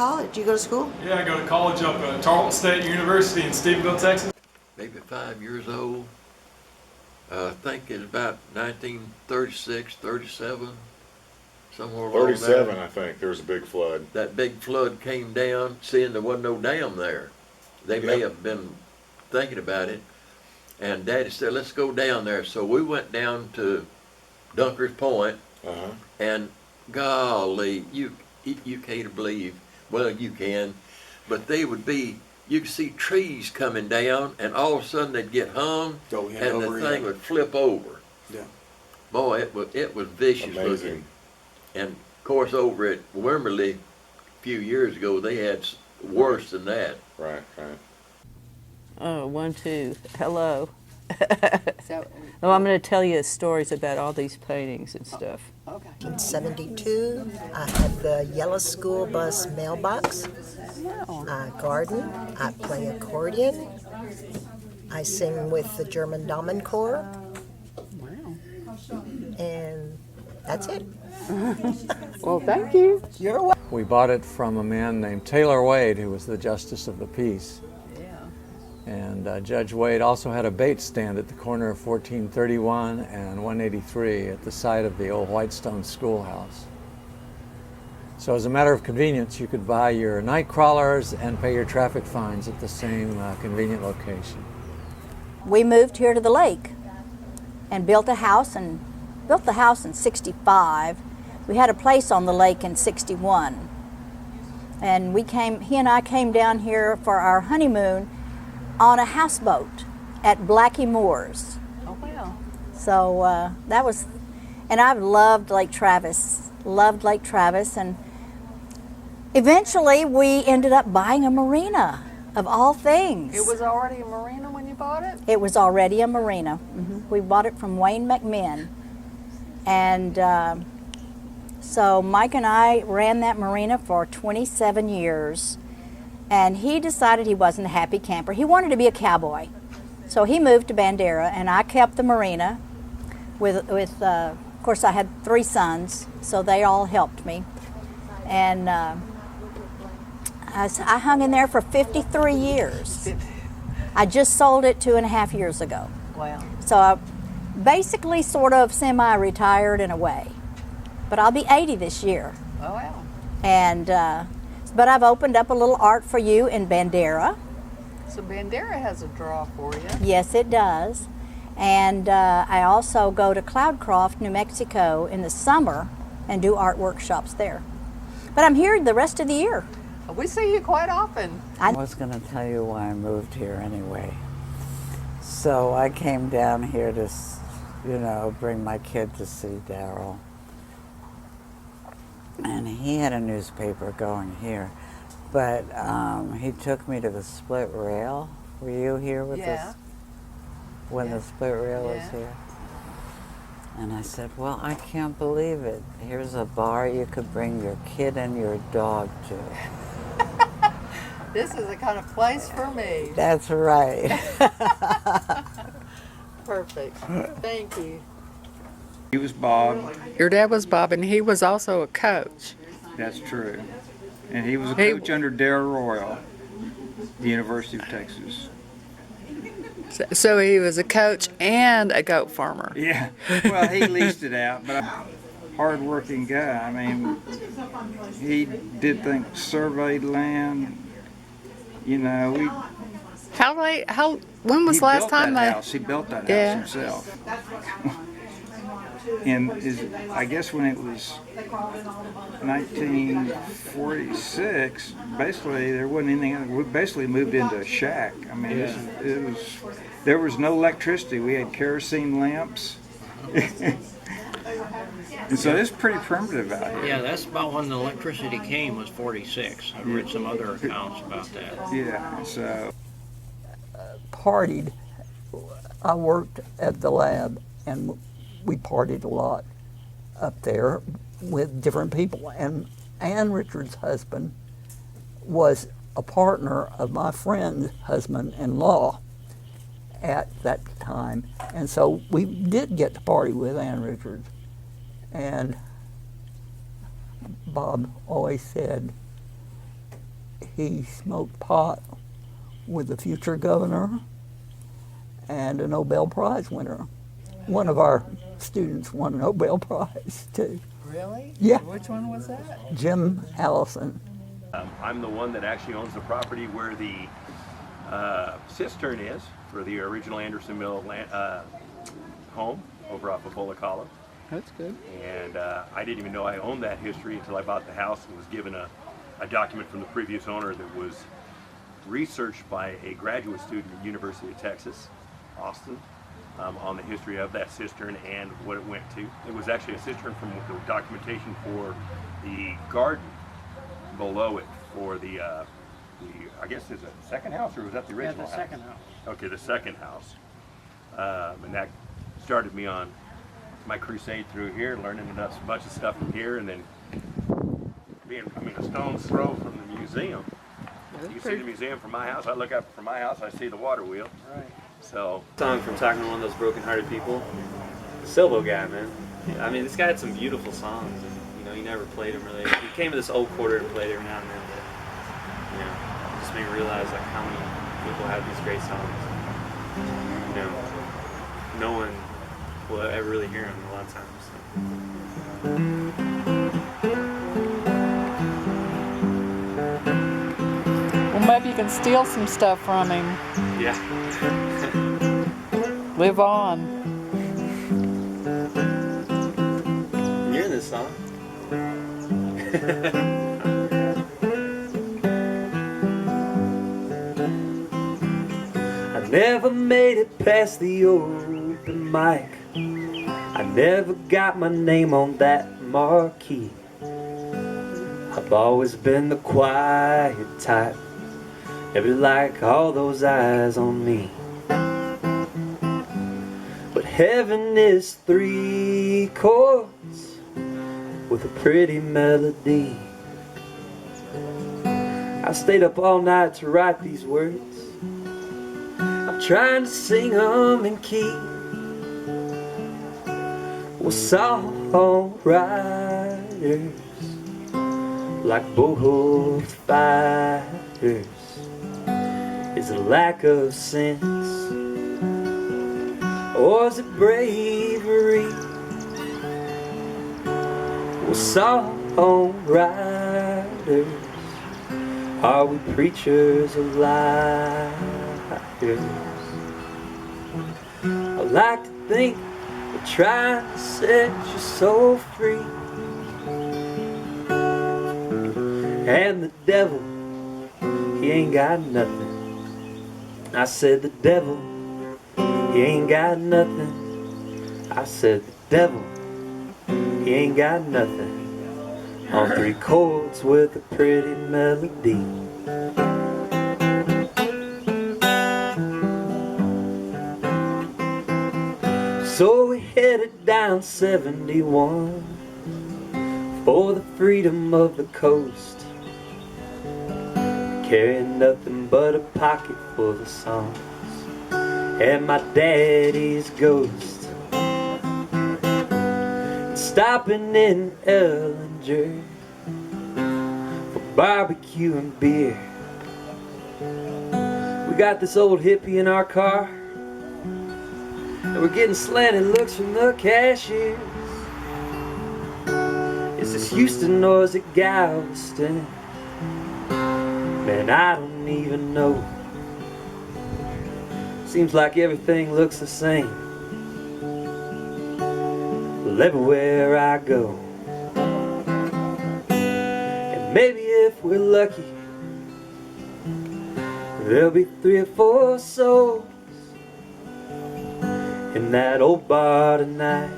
college? You go to school? Yeah, I go to college up at Tarleton State University in Stephenville, Texas. Maybe 5 years old. I think it's about 1936, 37, somewhere along 37, there. I think. There was a big flood. That big flood came down, seeing there wasn't no dam there. They may have been thinking about it. And Daddy said, let's go down there. So we went down to Dunker's Point, and golly, you can't believe, well, you can, but they would be, you could see trees coming down, and all of a sudden they'd get hung, and the thing would flip over. Yeah. Boy, it was vicious looking. And of course, over at Wimberley a few years ago, they had worse than that. Right, right. Oh, 1, 2. Hello. Oh, I'm going to tell you stories about all these paintings and stuff. Okay. In 72, I had the yellow school bus mailbox. I garden. I play accordion. I sing with the German Damenchor. Wow. And that's it. Well, thank you. You're welcome. We bought it from a man named Taylor Wade, who was the Justice of the Peace. And Judge Wade also had a bait stand at the corner of 1431 and 183 at the site of the old Whitestone schoolhouse. So as a matter of convenience, you could buy your night crawlers and pay your traffic fines at the same convenient location. We moved here to the lake and built the house in 65. We had a place on the lake in 61. And he and I came down here for our honeymoon on a houseboat at Blackie Moore's. Oh, wow. So that was, and I've loved Lake Travis, and eventually we ended up buying a marina, of all things. It was already a marina when you bought it? It was already a marina. We bought it from Wayne McMinn. And so Mike and I ran that marina for 27 years. And he decided he wasn't a happy camper. He wanted to be a cowboy. So he moved to Bandera, and I kept the marina with of course, I had 3 sons, so they all helped me. And I hung in there for 53 years. I just sold it 2.5 years ago. Wow. So I basically sort of semi-retired in a way. But I'll be 80 this year. Oh, wow. And but I've opened up a little art for you in Bandera. So Bandera has a draw for you. Yes, it does. And I also go to Cloudcroft, New Mexico in the summer and do art workshops there. But I'm here the rest of the year. We see you quite often. I was going to tell you why I moved here anyway. So I came down here to, bring my kid to see Daryl. And he had a newspaper going here, but he took me to the split rail. Were you here with us when the split rail was here? And I said, well, I can't believe it. Here's a bar you could bring your kid and your dog to. This is the kind of place for me. That's right. Perfect. Thank you. He was Bob. Your dad was Bob, and he was also a coach. That's true. And he was a coach under Darrell Royal, the University of Texas. So he was a coach and a goat farmer. Yeah. Well, he leased it out, but hard-working guy. I mean, he did things, surveyed land. When was the last time He built that house himself. And I guess when it was 1946, basically there wasn't anything. We basically moved into a shack. I mean, there was no electricity. We had kerosene lamps. And so it's pretty primitive out here. Yeah, that's about when the electricity came, was 46. I've read some other accounts about that. Yeah, so. Partied. I worked at the lab, and we partied a lot up there with different people. And Ann Richards' husband was a partner of my friend's husband-in-law at that time. And so we did get to party with Ann Richards. And Bob always said, he smoked pot with the future governor and a Nobel Prize winner. One of our students won a Nobel Prize too. Really? Yeah. Which one was that? Jim Allison. I'm the one that actually owns the property where the cistern is for the original Anderson Mill home over off of Bolacala. That's good. And I didn't even know I owned that history until I bought the house and was given a document from the previous owner that was researched by a graduate student at University of Texas, Austin, on the history of that cistern and what it went to. It was actually a cistern from the documentation for the garden below it for the I guess is it the second house or was that the original the second house. Okay, the second house. And that started me on my crusade through here, learning a bunch of stuff from here, and then a stone's throw from the museum. You see the museum from my house. I look up from my house, I see the water wheel. Right. So. Song from talking to one of those broken-hearted people. Silvo guy, man. I mean, this guy had some beautiful songs, and he never played them really. He came to this old quarter and played every now and then, but it just made me realize like how many people have these great songs. No one will ever really hear them a lot of times. Well, maybe you can steal some stuff from him. Yeah. Live on. You're in this song. I never made it past the open mic. I never got my name on that marquee. I've always been the quiet type, never like all those eyes on me. But heaven is 3 chords with a pretty melody. I stayed up all night to write these words. I'm trying to sing them in key. Well, songwriters, like both fighters, is a lack of sense, or is it bravery? Well, songwriters, are we preachers or liars? I like to think we're trying to set your soul free, and the devil, he ain't got nothing. I said the devil, he ain't got nothing. I said the devil, he ain't got nothing. On 3 chords with a pretty melody. So we headed down 71 for the freedom of the coast, carrying nothing but a pocket full of songs and my daddy's ghost. Stopping in Ellinger for barbecue and beer. We got this old hippie in our car, and we're getting slanted looks from the cashiers. Is this Houston or is it Galveston? Man, I don't even know. Seems like everything looks the same. Well, everywhere I go. And maybe if we're lucky, there'll be 3 or 4 souls in that old bar tonight.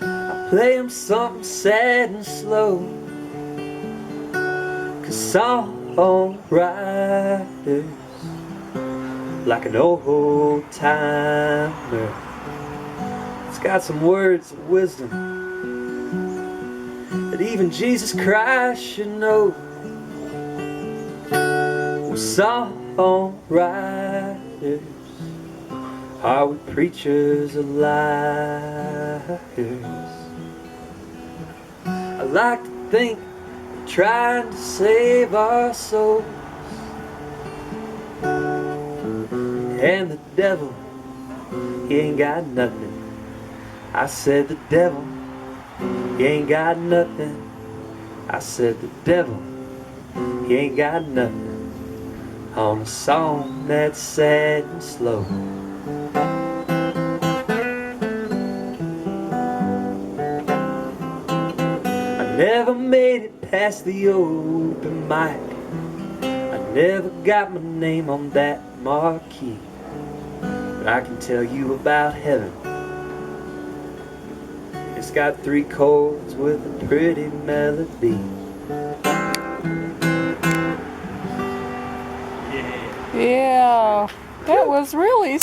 I play 'em something sad and slow, 'cause songwriters, like an old timer, it's got some words of wisdom that even Jesus Christ should know. Well, songwriters, are we preachers or liars? I like to think we're trying to save our souls. And the devil, he ain't got nothing. I said the devil, he ain't got nothing. I said the devil, he ain't got nothing on a song that's sad and slow. I never made it past the open mic. I never got my name on that marquee. But I can tell you about heaven. It's got 3 chords with a pretty melody. Yeah, that was really